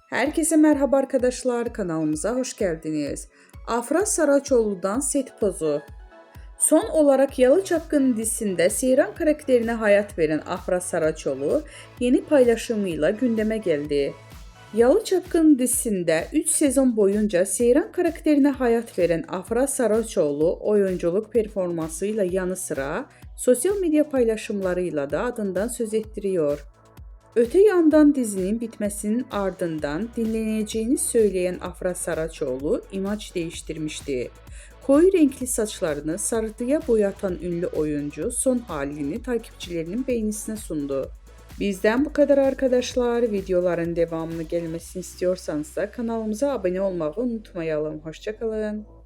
Herkese merhaba arkadaşlar, kanalımıza hoş geldiniz. Afra Saraçoğlu'dan set pozu. Son olarak Yalı Çapkını dizisinde Seyran karakterine hayat veren Afra Saraçoğlu yeni paylaşımıyla gündeme geldi. Yalı Çapkını dizisinde 3 sezon boyunca Seyran karakterine hayat veren Afra Saraçoğlu oyunculuk performansıyla yanı sıra sosyal medya paylaşımlarıyla da adından söz ettiriyor. Öte yandan dizinin bitmesinin ardından dinleneceğini söyleyen Afra Saraçoğlu imaj değiştirmişti. Koyu renkli saçlarını sarıya boyatan ünlü oyuncu son halini takipçilerinin beğenisine sundu. Bizden bu kadar arkadaşlar. Videoların devamını gelmesini istiyorsanız da kanalımıza abone olmayı unutmayalım. Hoşça kalın.